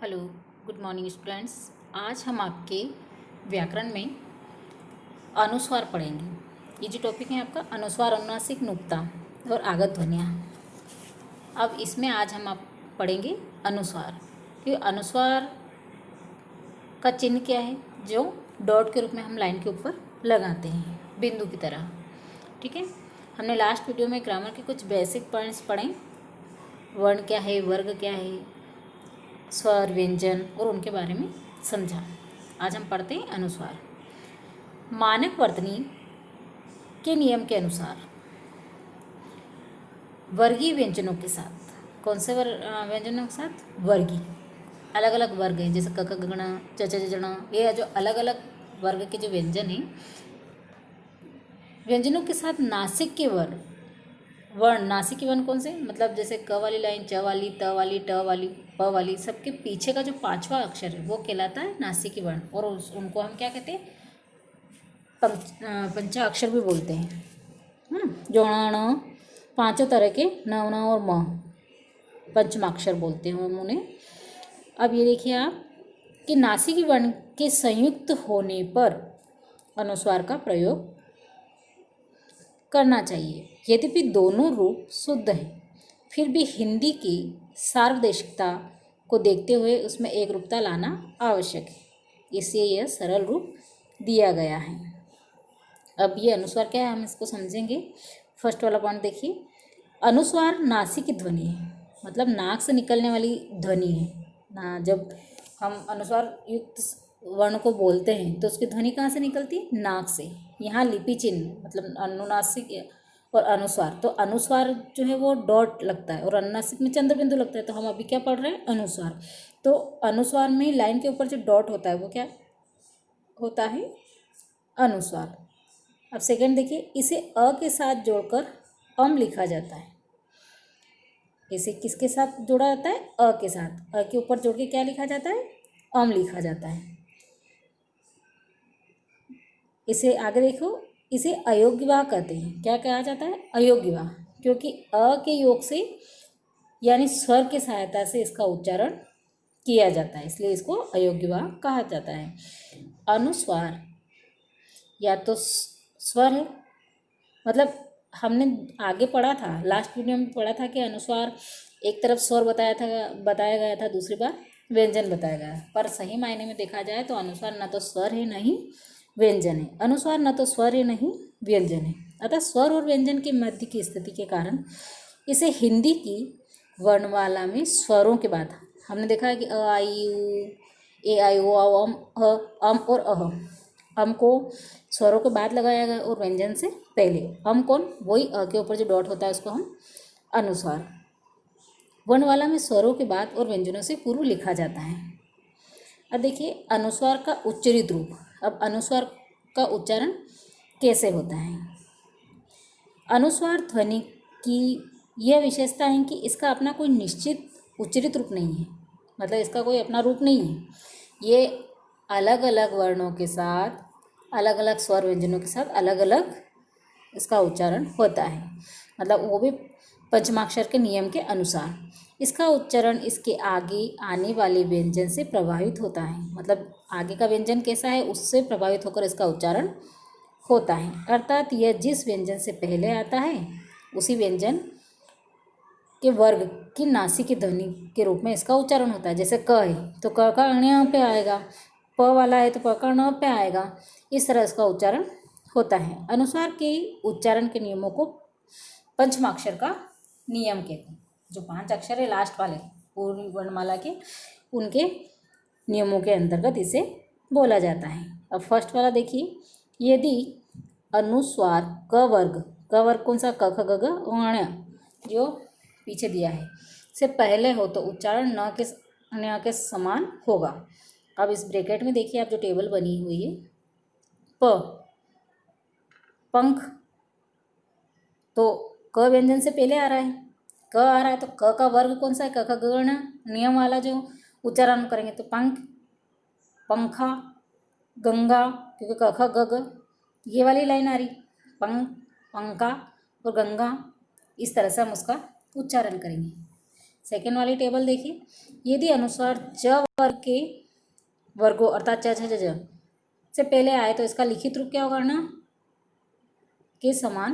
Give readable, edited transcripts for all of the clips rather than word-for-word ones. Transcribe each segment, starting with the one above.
Hello, good morning students. आज हम आपके व्याकरण में अनुस्वार पढ़ेंगे। ये जो टॉपिक है आपका अनुस्वार, अनुनासिक, नुक्ता और आगत ध्वनियाँ। अब इसमें आज हम आप पढ़ेंगे अनुस्वार। कि अनुस्वार का चिन्ह क्या है, जो डॉट के रूप में हम लाइन के ऊपर लगाते हैं बिंदु की तरह। ठीक है, हमने लास्ट वीडियो में ग्रामर के कुछ बेसिक पॉइंट्स पढ़े। वर्ण क्या है, वर्ग क्या है, स्वर, व्यंजन और उनके बारे में समझा। आज हम पढ़ते हैं अनुस्वार। मानक वर्तनी के नियम के अनुसार वर्गीय व्यंजनों के साथ, कौन से व्यंजनों के साथ? वर्गीय। अलग अलग वर्ग हैं, जैसे क ख ग घ च छ ज ण। ये जो अलग अलग वर्ग के जो व्यंजन हैं, व्यंजनों के साथ नासिक के वर्ण, नासिक के वर्ण कौन से? मतलब जैसे क वाली लाइन, च वाली, त वाली, ट वाली, प वाली, सबके पीछे का जो पांचवा अक्षर है वो कहलाता है नासिकी वर्ण। और उनको हम क्या कहते हैं? पंचा अक्षर भी बोलते हैं। जो ण, पांचों तरह के न, न और म पंचमाक्षर बोलते हैं हम उन्हें। अब ये देखिए आप कि नासिकी वर्ण के संयुक्त होने पर अनुस्वार का प्रयोग करना चाहिए। यद्यपि दोनों रूप शुद्ध हैं, फिर भी हिंदी की सार्वदेशिकता को देखते हुए उसमें एक रूपता लाना आवश्यक है, इसलिए यह सरल रूप दिया गया है। अब ये अनुस्वार क्या है, हम इसको समझेंगे। फर्स्ट वाला पॉइंट देखिए, अनुस्वार नासिक की ध्वनि है, मतलब नाक से निकलने वाली ध्वनि है ना। जब हम अनुस्वार युक्त वर्ण को बोलते हैं तो उसकी ध्वनि कहाँ से निकलती है? नाक से। यहाँ लिपि चिन्ह मतलब अनुनासिक और अनुस्वार, तो अनुस्वार जो है वो डॉट लगता है और अनुनासिक में चंद्र बिंदु लगता है। तो हम अभी क्या पढ़ रहे हैं? अनुस्वार। तो अनुस्वार में लाइन के ऊपर जो डॉट होता है वो क्या होता है? अनुस्वार। अब सेकंड देखिए, इसे अ के साथ जोड़कर अम लिखा जाता है। इसे किसके साथ जोड़ा जाता है? अ के साथ। अ के ऊपर जोड़ के क्या लिखा जाता है? अम लिखा जाता है। इसे आगे देखो, इसे अयोग्यवाह कहते हैं। क्या कहा जाता है? अयोग्यवाह, क्योंकि अ के योग से यानी स्वर की सहायता से इसका उच्चारण किया जाता है, इसलिए इसको अयोग्यवाह कहा जाता है। अनुस्वार या तो स्वर है, मतलब हमने आगे पढ़ा था, लास्ट वीडियो में पढ़ा था कि अनुस्वार एक तरफ स्वर बताया गया था, दूसरी बार व्यंजन बताया गया। पर सही मायने में देखा जाए तो अनुस्वार न तो स्वर है न ही व्यंजन है। अनुस्वार न तो स्वर है नहीं व्यंजन है। अतः स्वर और व्यंजन के मध्य की स्थिति के कारण इसे हिंदी की वर्णमाला में स्वरों के बाद, हमने देखा है कि अ आई यू, ए आई ओ औ अम और अह, अम को स्वरों के बाद लगाया गया और व्यंजन से पहले। अम कौन? वही अ के ऊपर जो डॉट होता है उसको हम अनुस्वार। वर्णमाला में स्वरों के बाद और व्यंजनों से पूर्व लिखा जाता है। अब देखिए अनुस्वार का उच्चरित रूप। अब अनुस्वार का उच्चारण कैसे होता है? अनुस्वार ध्वनि की यह विशेषता है कि इसका अपना कोई निश्चित उच्चरित रूप नहीं है, मतलब इसका कोई अपना रूप नहीं है। ये अलग अलग वर्णों के साथ, अलग अलग स्वर व्यंजनों के साथ अलग अलग इसका उच्चारण होता है, मतलब वो भी पंचमाक्षर के नियम के अनुसार। इसका उच्चारण इसके आगे आने वाले व्यंजन से प्रभावित होता है, मतलब आगे का व्यंजन कैसा है उससे प्रभावित होकर इसका उच्चारण होता है। अर्थात यह जिस व्यंजन से पहले आता है उसी व्यंजन के वर्ग की नासिक की ध्वनि के रूप में इसका उच्चारण होता है। जैसे क है तो क का ण पे आएगा, प वाला है तो प का ण पे आएगा, इस तरह इसका उच्चारण होता है। अनुस्वार के उच्चारण के नियमों को पंचमाक्षर का नियम कहते हैं। जो 5 अक्षर है लास्ट वाले पूरी वर्णमाला के, उनके नियमों के अंतर्गत इसे बोला जाता है। अब फर्स्ट वाला देखिए, यदि अनुस्वार क वर्ग कौन सा? क ख ग घ ङ, जो पीछे दिया है, से पहले हो तो उच्चारण न के समान होगा। अब इस ब्रैकेट में देखिए आप जो टेबल बनी हुई है, प पंख, तो क व्यंजन से पहले आ रहा है, क आ रहा है, तो क का वर्ग कौन सा है? क ख ग घ ङ, नियम वाला जो उच्चारण करेंगे तो पंख, पंखा, गंगा, क्योंकि क ख ग घ ये वाली लाइन आ रही, पंखा और गंगा, इस तरह से हम उसका उच्चारण करेंगे। सेकेंड वाली टेबल देखिए, यदि अनुस्वार च वर्ग के वर्गों अर्थात च छ ज से पहले आए तो इसका लिखित रूप क्या होगा ना, के समान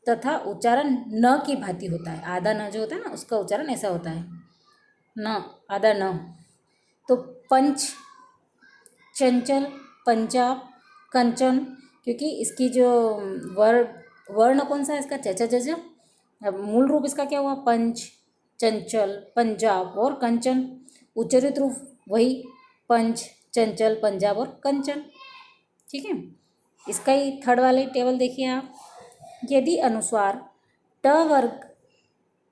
तथा उच्चारण न की भांति होता है। आधा न जो होता है ना, उसका उच्चारण ऐसा होता है, न, आधा न। तो पंच, चंचल, पंजाब, कंचन, क्योंकि इसकी जो वर्ण कौन सा है इसका, च छ ज ज। अब मूल रूप इसका क्या हुआ, पंच, चंचल, पंजाब और कंचन। उच्चरित रूप वही पंच, चंचल, पंजाब और कंचन। ठीक है, इसका ही थर्ड वाले टेबल देखिए आप, यदि अनुस्वार ट वर्ग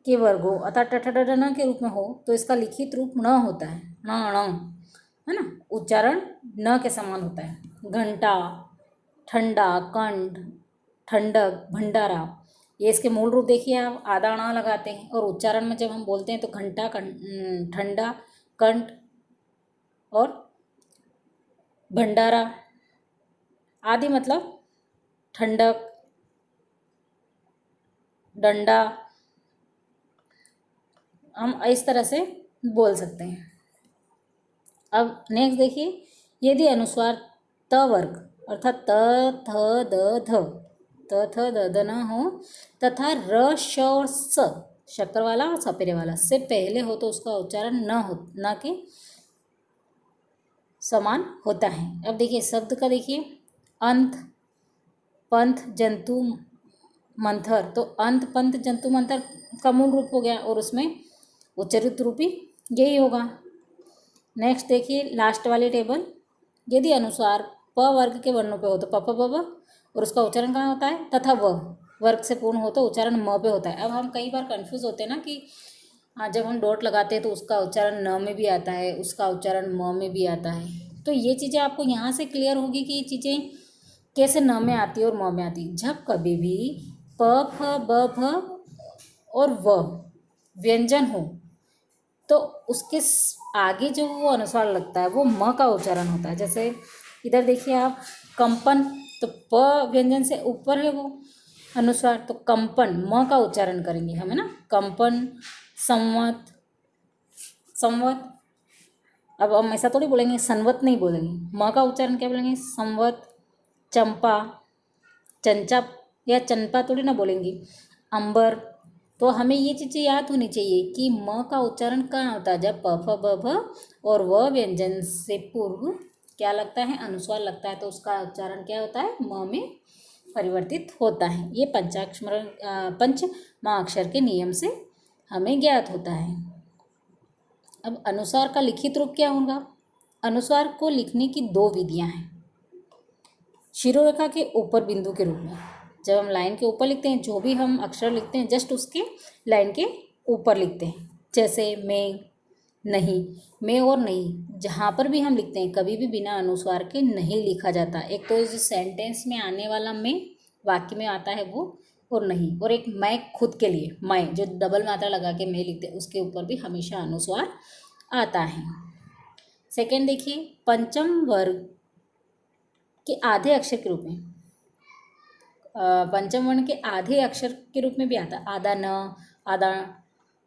के वर्गों अर्थात ट ठ ड ढ न के रूप में हो तो इसका लिखित रूप न होता है, न, है ना, उच्चारण न के समान होता है। घंटा, ठंडा, कंठ, ठंडक, भंडारा, ये इसके मूल रूप देखिए आप, आधा ण लगाते हैं और उच्चारण में जब हम बोलते हैं तो घंटा, ठंडा, कंठ और भंडारा आदि, मतलब ठंडक, डंडा, हम इस तरह से बोल सकते हैं। अब नेक्स्ट देखिए, यदि अनुस्वार त वर्ग अर्थात त थ द ध, त थ द ध न हो तथा र श और स, शक्कर वाला और सपेरे वाला से पहले हो तो उसका उच्चारण न के समान होता है। अब देखिए शब्द का देखिए, अंत, पंथ, जंतु, मंथर, तो अंत, पंथ, जंतु, मंथर का मूल रूप हो गया और उसमें उच्चरित रूप ही यही होगा। नेक्स्ट देखिए लास्ट वाली टेबल, यदि अनुसार प वर्ग के वर्णों पे हो तो प प ब ब और उसका उच्चारण कहाँ होता है, तथा व वर्ग से पूर्ण हो तो उच्चारण म पे होता है। अब हम कई बार कंफ्यूज होते हैं ना कि जब हम डॉट लगाते हैं तो उसका उच्चारण न में भी आता है, उसका उच्चारण म में भी आता है। तो ये चीज़ें आपको यहाँ से क्लियर होगी कि ये चीज़ें कैसे न में आती है और म में आती है। जब कभी भी प फ ब भ और व व्यंजन हो तो उसके आगे जो वो अनुस्वार लगता है वो म का उच्चारण होता है। जैसे इधर देखिए आप, कंपन, तो प व्यंजन से ऊपर है वो अनुस्वार, तो कंपन, म का उच्चारण करेंगे हम, है ना, कंपन, संवत, संवत। अब हम ऐसा थोड़ी बोलेंगे संवत नहीं बोलेंगे, म का उच्चारण क्या बोलेंगे, संवत, चंपा, चंचा या चंपा थोड़ी ना बोलेंगे, अंबर। तो हमें ये चीज़ें याद होनी चाहिए कि म का उच्चारण कहाँ होता है, जब प फ ब भ और व व्यंजन से पूर्व क्या लगता है, अनुस्वार लगता है, तो उसका उच्चारण क्या होता है, म में परिवर्तित होता है। ये पंच महाअक्षर के नियम से हमें ज्ञात होता है। अब अनुस्वार का लिखित रूप क्या होगा, अनुस्वार को लिखने की दो विधियां हैं। शिरोरेखा के ऊपर बिंदु के रूप में, जब हम लाइन के ऊपर लिखते हैं, जो भी हम अक्षर लिखते हैं जस्ट उसके लाइन के ऊपर लिखते हैं। जैसे मैं, नहीं, मैं और नहीं, जहाँ पर भी हम लिखते हैं कभी भी बिना अनुस्वार के नहीं लिखा जाता। एक तो जो सेंटेंस में आने वाला मैं वाक्य में आता है वो, और नहीं, और एक मैं खुद के लिए, मैं जो डबल मात्रा लगा के मैं लिखते हैं उसके ऊपर भी हमेशा अनुस्वार आता है। सेकेंड देखिए, पंचम वर्ग के आधे अक्षर के रूप में, पंचम वर्ण के आधे अक्षर के रूप में भी आता है, आधा न, आधा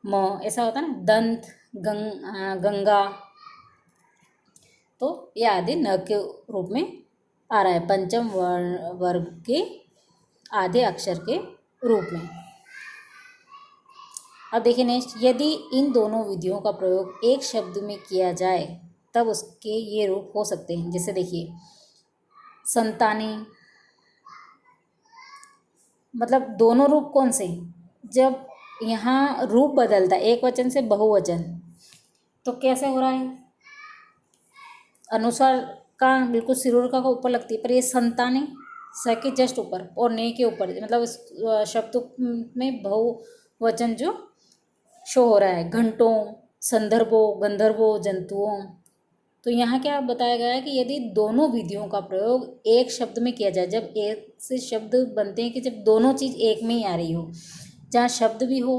म, ऐसा होता है ना, दंत, गंगा, तो ये आधे न के रूप में आ रहा है, पंचम वर्ग के आधे अक्षर के रूप में। अब देखिए नेक्स्ट, यदि इन दोनों विधियों का प्रयोग एक शब्द में किया जाए तब उसके ये रूप हो सकते हैं। जैसे देखिए, संतानी, मतलब दोनों रूप कौन से, जब यहाँ रूप बदलता है एक वचन से बहुवचन तो कैसे हो रहा है, अनुस्वार का बिल्कुल सिरोरेखा का ऊपर लगती है, पर ये संतानी स के जस्ट ऊपर और ने के ऊपर, मतलब इस शब्द में बहुवचन जो शो हो रहा है। घंटों, संदर्भों, गंधर्वों, जंतुओं, तो यहाँ क्या बताया गया है कि यदि दोनों विधियों का प्रयोग एक शब्द में किया जाए, जब एक से शब्द बनते हैं कि जब दोनों चीज़ एक में ही आ रही हो, जहाँ शब्द भी हो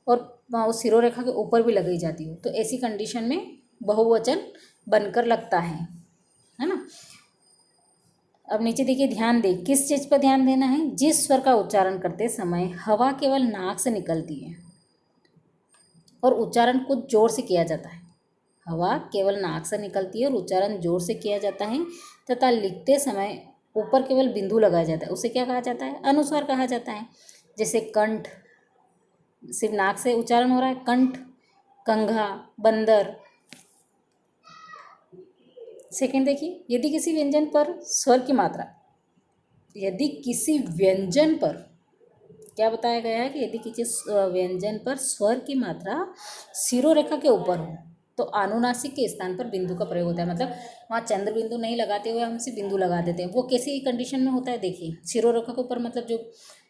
और उस सिरोरेखा के ऊपर भी लगाई जाती हो, तो ऐसी कंडीशन में बहुवचन बनकर लगता है ना। अब नीचे देखिए, ध्यान दें, किस चीज़ पर ध्यान देना है, जिस स्वर का उच्चारण करते समय हवा केवल नाक से निकलती है और उच्चारण कुछ जोर से किया जाता है। हवा केवल नाक से निकलती है और उच्चारण जोर से किया जाता है तथा लिखते समय ऊपर केवल बिंदु लगाया जाता है, उसे क्या कहा जाता है? अनुस्वार कहा जाता है। जैसे कंठ, सिर्फ नाक से उच्चारण हो रहा है, कंठ, कंघा, बंदर। सेकंड देखिए, यदि किसी व्यंजन पर स्वर की मात्रा, यदि किसी व्यंजन पर क्या बताया गया है कि यदि किसी व्यंजन पर स्वर की मात्रा शिरोरेखा के ऊपर हो तो अनुनासिक के स्थान पर बिंदु का प्रयोग होता है। मतलब वहाँ चंद्र बिंदु नहीं लगाते हुए हम सिर्फ बिंदु लगा देते हैं। वो कैसी कंडीशन में होता है? देखिए, शिरोरेखा के ऊपर मतलब जो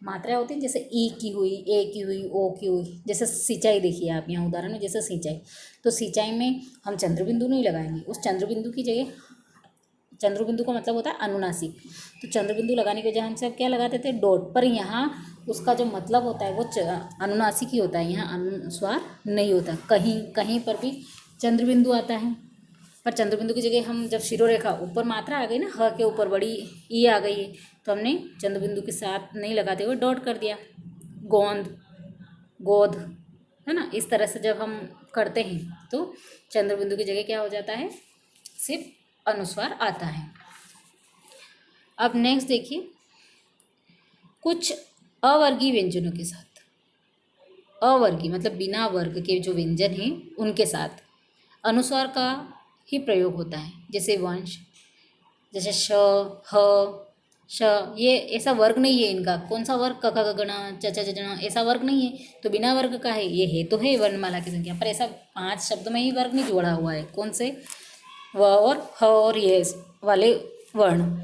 मात्राएं होती हैं, जैसे ई की हुई, ए की हुई, ओ की हुई। जैसे सिंचाई देखिए आप यहाँ उदाहरण में, जैसे सिंचाई, तो सिंचाई में हम चंद्र बिंदु नहीं लगाएंगे, उस चंद्र बिंदु की जगह, चंद्र बिंदु का मतलब होता है अनुनासिक, तो चंद्र बिंदु लगाने के वजह हम सब क्या लगा देते हैं? डॉट। पर यहाँ उसका जो मतलब होता है वो अनुनासिक ही होता है, यहाँ अनुस्वार नहीं होता। कहीं कहीं पर भी चंद्र बिंदु आता है, पर चंद्र बिंदु की जगह हम जब शिरोरेखा ऊपर मात्रा आ गई ना, ह के ऊपर बड़ी ई आ गई है, तो हमने चंद्र बिंदु के साथ नहीं लगाते हुए डॉट कर दिया। गोंद, गोद, है ना। इस तरह से जब हम करते हैं तो चंद्र बिंदु की जगह क्या हो जाता है? सिर्फ अनुस्वार आता है। अब नेक्स्ट देखिए, कुछ अवर्गीय व्यंजनों के साथ, अवर्गीय मतलब बिना वर्ग के जो व्यंजन हैं उनके साथ अनुस्वार का ही प्रयोग होता है। जैसे वंश, जैसे श, ह, श, ये ऐसा वर्ग नहीं है इनका। कौन सा वर्ग? क, ख, ग, घ, च, छ, ज, ण, ऐसा वर्ग नहीं है, तो बिना वर्ग का है। ये है तो है वर्णमाला की संख्या, पर ऐसा 5 शब्द में ही वर्ग नहीं जोड़ा हुआ है। कौन से? व और ह और ये वाले वर्ण,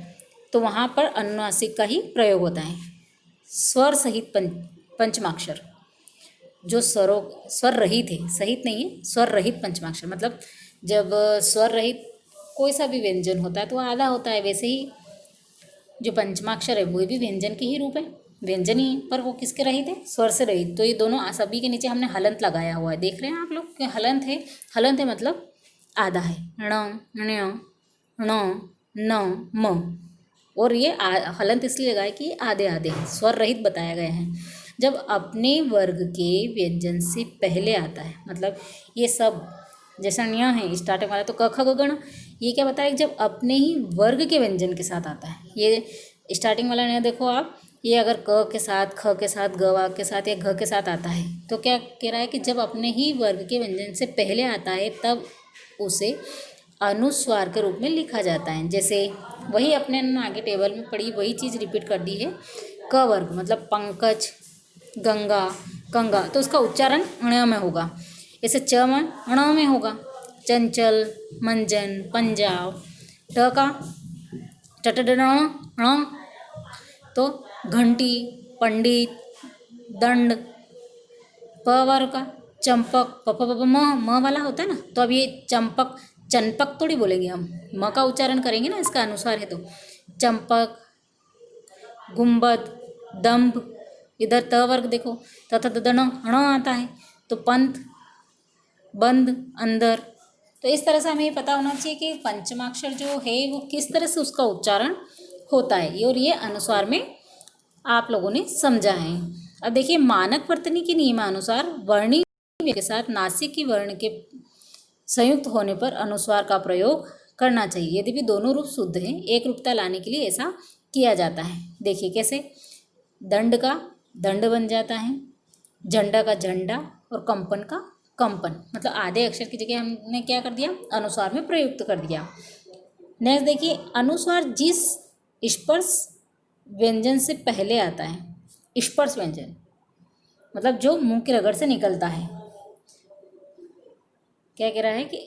तो वहाँ पर अनुनासिक का ही प्रयोग होता है। स्वर सहित पंचमाक्षर, जो स्वरों, स्वर रहित है, सहित नहीं है, स्वर रहित पंचमाक्षर, मतलब जब स्वर रहित कोई सा भी व्यंजन होता है तो आधा होता है। वैसे ही जो पंचमाक्षर है वो भी व्यंजन के ही रूप है, व्यंजन ही है, पर वो किसके रहित है? स्वर से रहित। तो ये दोनों सभी के नीचे हमने हलंत लगाया हुआ है, देख रहे हैं आप लोग कि हलंत है। हलंत है मतलब आधा है, ण, ण्य, ण, न, म। और ये हलंत इसलिए लगाए कि आधे आधे हैं, स्वर रहित बताया गया है। जब अपने वर्ग के व्यंजन से पहले आता है, मतलब ये सब जैसा ण्य है स्टार्टिंग वाला, तो क, ख, ग, घ, ये क्या बताया? जब अपने ही वर्ग के व्यंजन के साथ आता है। ये स्टार्टिंग वाला ण्य देखो आप, ये अगर क के साथ, ख के साथ, ग के साथ या घ के साथ आता है तो क्या कह रहा है कि जब अपने ही वर्ग के व्यंजन से पहले आता है तब उसे अनुस्वार के रूप में लिखा जाता है। जैसे वही अपने आगे टेबल में पड़ी वही चीज़ रिपीट कर दी है। क वर्ग मतलब पंकज, गंगा, कंगा, तो उसका उच्चारण ण में होगा। ऐसे च में ण में होगा। चंचल, मंजन, पंजाब। ट का ण, तो घंटी, पंडित, दंड। प वर्ग का चंपक, प प प म वाला होता है ना, तो अब ये चंपक, चंपक थोड़ी बोलेंगे हम, म का उच्चारण करेंगे ना, इसका अनुसार है तो चंपक, गुंबद, दंभ। इधर त वर्ग देखो, तथा ददन ण आता है, तो पंथ, बंद, अंदर। तो इस तरह से हमें ये पता होना चाहिए कि पंचमाक्षर जो है वो किस तरह से उसका उच्चारण होता है, और ये अनुस्वार में आप लोगों ने समझा है। अब देखिए, मानक वर्तनी के नियमानुसार वर्णीय के साथ नासिक वर्ण के संयुक्त होने पर अनुस्वार का प्रयोग करना चाहिए। यदि भी दोनों रूप शुद्ध हैं, एक रूपता लाने के लिए ऐसा किया जाता है। देखिए कैसे, दंड का दंड बन जाता है, झंडा का झंडा, और कंपन का कंपन, मतलब आधे अक्षर की जगह हमने क्या कर दिया? अनुस्वार में प्रयुक्त कर दिया। नेक्स्ट देखिए, अनुस्वार जिस स्पर्श व्यंजन से पहले आता है, स्पर्श व्यंजन मतलब जो मुंह की रगड़ से निकलता है। क्या कह रहा है कि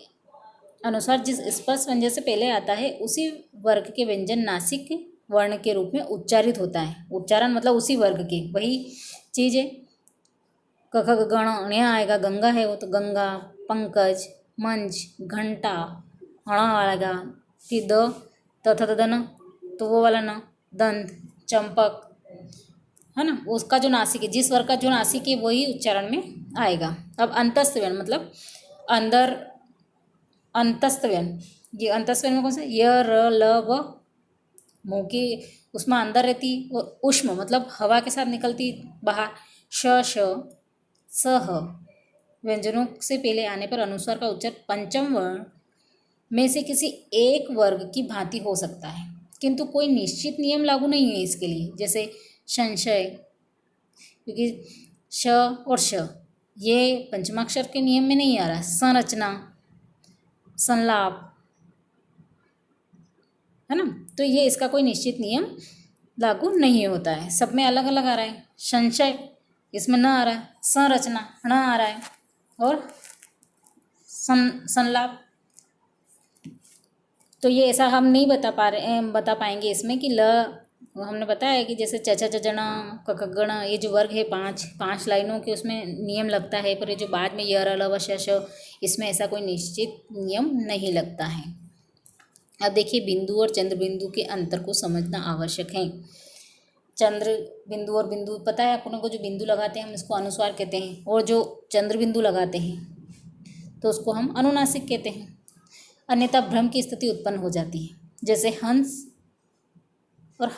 अनुसार जिस स्पर्श व्यंजन से पहले आता है उसी वर्ग के व्यंजन नासिक वर्ण के रूप में उच्चारित होता है। उच्चारण मतलब उसी वर्ग के, वही चीज़ है। क ख ग घ ण आएगा, गंगा है वो तो गंगा, पंकज, मंच, घंटा, अण आएगा, फिर द, त थ द न, तो वो वाला न, दंत, चंपक, है ना, उसका जो नासिक है, जिस वर्ग का जो नासिक है वही उच्चारण में आएगा। अब अंतस्थ व्यंजन मतलब अंदर, अंतस्थ व्यंजन, ये अंतस्थ व्यंजन में कौन सा? य, र, ल, व, मुंह की उसमें अंदर रहती, और उष्म मतलब हवा के साथ निकलती बाहर, श, श, स, ह, व्यंजनों से पहले आने पर अनुस्वार का उच्चारण पंचम वर्ण में से किसी एक वर्ग की भांति हो सकता है, किंतु कोई निश्चित नियम लागू नहीं है इसके लिए। जैसे संशय, क्योंकि श और श ये पंचमाक्षर के नियम में नहीं आ रहा। संरचना, संलाप, है ना, तो ये इसका कोई निश्चित नियम लागू नहीं होता है, सब में अलग अलग आ रहा है। संशय इसमें न आ रहा है, संरचना न आ रहा है, और संलाप तो ये ऐसा हम नहीं बता पाएंगे इसमें कि ल। हमने बताया कि जैसे चचा चजणा ककगण ये जो वर्ग है पांच लाइनों के उसमें नियम लगता है, पर ये जो बाद में यर अल श इसमें ऐसा कोई निश्चित नियम नहीं लगता है। अब देखिए बिंदु और चंद्र बिंदु के अंतर को समझना आवश्यक है। चंद्र बिंदु और बिंदु पता है अपनों को, जो बिंदु लगाते हैं हम इसको अनुस्वार कहते हैं, और जो चंद्र बिंदु लगाते हैं तो उसको हम अनुनासिक कहते हैं। अन्यथा भ्रम की स्थिति उत्पन्न हो जाती है। जैसे हंस और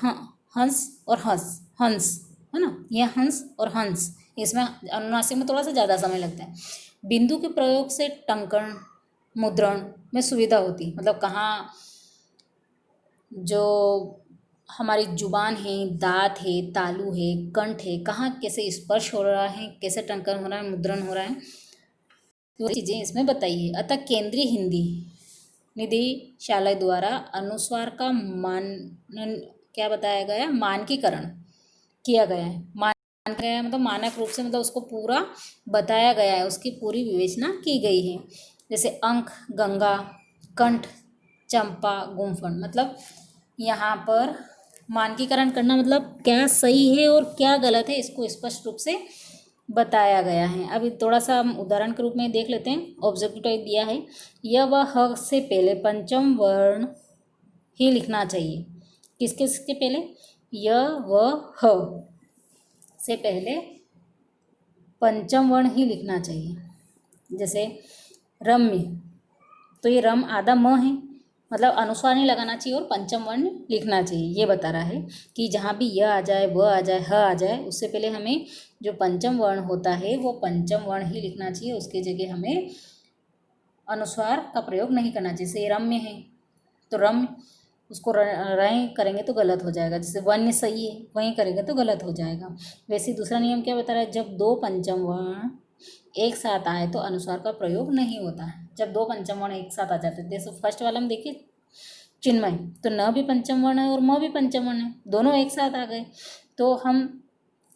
हंस, है ना, यह हंस और हंस, इसमें अनुनासिक में थोड़ा सा ज़्यादा समय लगता है। बिंदु के प्रयोग से टंकण मुद्रण में सुविधा होती, मतलब कहाँ जो हमारी जुबान है, दांत है, तालु है, कंठ है, कहाँ कैसे स्पर्श हो रहा है, कैसे टंकन हो रहा है, मुद्रण हो रहा है, वो चीज़ें इसमें बताइए। अतः केंद्रीय हिंदी निदेशालय द्वारा अनुस्वार का क्या बताया गया, मानकीकरण किया गया है। मतलब मानक रूप से, मतलब उसको पूरा बताया गया है, उसकी पूरी विवेचना की गई है। जैसे अंक, गंगा, कंठ, चंपा, गुम्फन, मतलब यहाँ पर मानकीकरण करना मतलब क्या सही है और क्या गलत है, इसको स्पष्ट रूप से बताया गया है। अभी थोड़ा सा हम उदाहरण के रूप में देख लेते हैं। ऑब्जेक्टिव टाइप दिया है, य व ह से पहले पंचम वर्ण ही लिखना चाहिए। किसके पहले, य व ह से पहले पंचम वर्ण ही लिखना चाहिए। जैसे रम्य, तो ये रम आधा म है, मतलब अनुस्वार नहीं लगाना चाहिए और पंचम वर्ण लिखना चाहिए। ये बता रहा है कि जहाँ भी य आ जाए, व आ जाए, ह आ जाए, उससे पहले हमें जो पंचम वर्ण होता है वो पंचम वर्ण ही लिखना चाहिए, उसकी जगह हमें अनुस्वार का प्रयोग नहीं करना चाहिए। जैसे रम्य है तो रम्य, उसको रय करेंगे तो गलत हो जाएगा। जैसे वन्य सही है, वहीं करेंगे तो गलत हो जाएगा। वैसे दूसरा नियम क्या बता रहा है, जब दो पंचम वर्ण एक साथ आए तो अनुस्वार का प्रयोग नहीं होता है। जब दो पंचम वर्ण एक साथ आ जाते हैं, जैसे फर्स्ट वाला में देखिए चिन्मय, तो न भी पंचम वर्ण है और म भी पंचम वर्ण है, दोनों एक साथ आ गए तो हम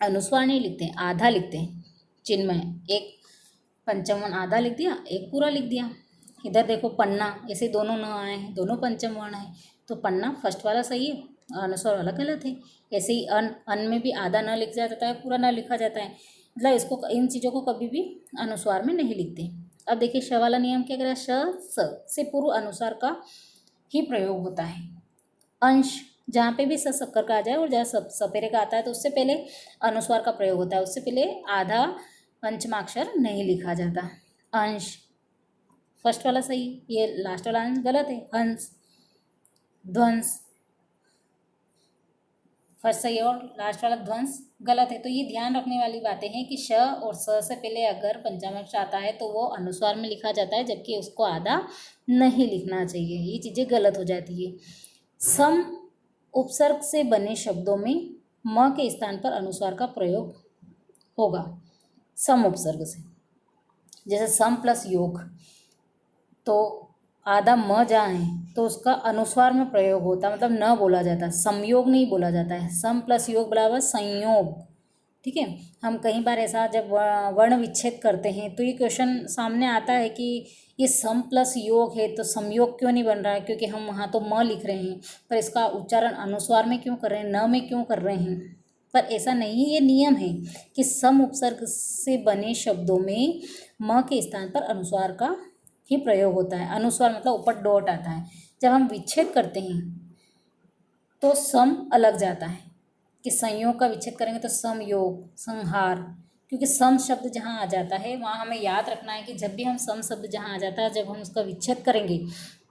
अनुस्वार नहीं लिखते हैं, आधा लिखते हैं। चिन्मय एक पंचम वर्ण आधा लिख दिया, एक पूरा लिख दिया। इधर देखो पन्ना, ऐसे दोनों न आए हैं, दोनों पंचम वर्ण है, तो पन्ना फर्स्ट वाला सही है, अनुस्वार वाला गलत है। ऐसे ही अन में भी आधा न लिखा जाता है, पूरा न लिखा जाता है, मतलब इसको, इन चीज़ों को कभी भी अनुस्वार में नहीं लिखते। अब देखिए श वाला नियम क्या कह रहा है, श स से पूर्व अनुस्वार का ही प्रयोग होता है। अंश, जहाँ पे भी स शक्कर का आ जाए और जहाँ सपेरे का आता है तो उससे पहले अनुस्वार का प्रयोग होता है, उससे पहले आधा पंचमाक्षर नहीं लिखा जाता। अंश फर्स्ट वाला सही, ये लास्ट वाला अंश गलत है। हंस, ध्वंस फर्स्ट सही और लास्ट वाला ध्वंस गलत है। तो ये ध्यान रखने वाली बातें हैं कि श और स से पहले अगर पंचमाक्षर आता है तो वो अनुस्वार में लिखा जाता है, जबकि उसको आधा नहीं लिखना चाहिए, ये चीज़ें गलत हो जाती है। सम उपसर्ग से बने शब्दों में म के स्थान पर अनुस्वार का प्रयोग होगा। सम उपसर्ग से, जैसे सम प्लस योग, तो आधा म जहाँ है तो उसका अनुस्वार में प्रयोग होता, मतलब न बोला जाता, संयोग नहीं बोला जाता है। सम प्लस योग बराबर संयोग, ठीक है। हम कई बार ऐसा जब वर्ण विच्छेद करते हैं तो ये क्वेश्चन सामने आता है कि ये सम प्लस योग है तो संयोग क्यों नहीं बन रहा है, क्योंकि हम वहाँ तो म लिख रहे हैं, पर इसका उच्चारण अनुस्वार में क्यों कर रहे हैं, न में क्यों कर रहे हैं। पर ऐसा नहीं, ये नियम है कि सम उपसर्ग से बने शब्दों में म के स्थान पर अनुस्वार का ही प्रयोग होता है। अनुस्वार मतलब ऊपर डॉट आता है। जब हम विच्छेद करते हैं तो सम अलग जाता है, कि संयोग का विच्छेद करेंगे तो समयोग, संहार, क्योंकि सम शब्द जहाँ आ जाता है वहाँ हमें याद रखना है कि जब भी हम सम शब्द जहाँ आ जाता है, जब हम उसका विच्छेद करेंगे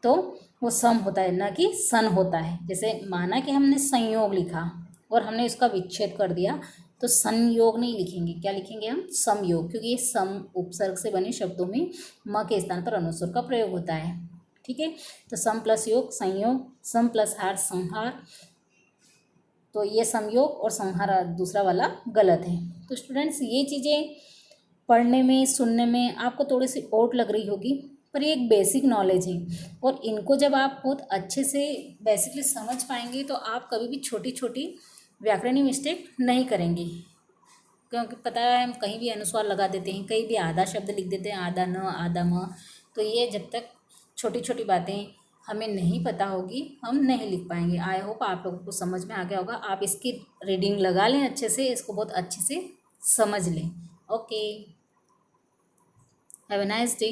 तो वो सम होता है, ना कि सन होता है। जैसे माना कि हमने संयोग लिखा और हमने इसका विच्छेद कर दिया तो संयोग नहीं लिखेंगे, क्या लिखेंगे हम? समयोग, क्योंकि ये सम उपसर्ग से बने शब्दों में म के स्थान पर अनुस्वर का प्रयोग होता है। ठीक है, तो सम प्लस योग संयोग, सम प्लस हार संहार, तो ये संयोग और संहार दूसरा वाला गलत है। तो स्टूडेंट्स ये चीज़ें पढ़ने में सुनने में आपको थोड़ी सी ओट लग रही होगी, पर ये एक बेसिक नॉलेज है, और इनको जब आप बहुत अच्छे से बेसिकली समझ पाएंगे तो आप कभी भी छोटी छोटी व्याकरणिक मिस्टेक नहीं करेंगे। क्योंकि पता है हम कहीं भी अनुस्वार लगा देते हैं, कहीं भी आधा शब्द लिख देते हैं, आधा न आधा म, तो ये जब तक छोटी छोटी बातें हमें नहीं पता होगी हम नहीं लिख पाएंगे। आई होप आप लोगों को समझ में आ गया होगा। आप इसकी रीडिंग लगा लें अच्छे से, इसको बहुत अच्छे से समझ लें। Okay, have a nice day.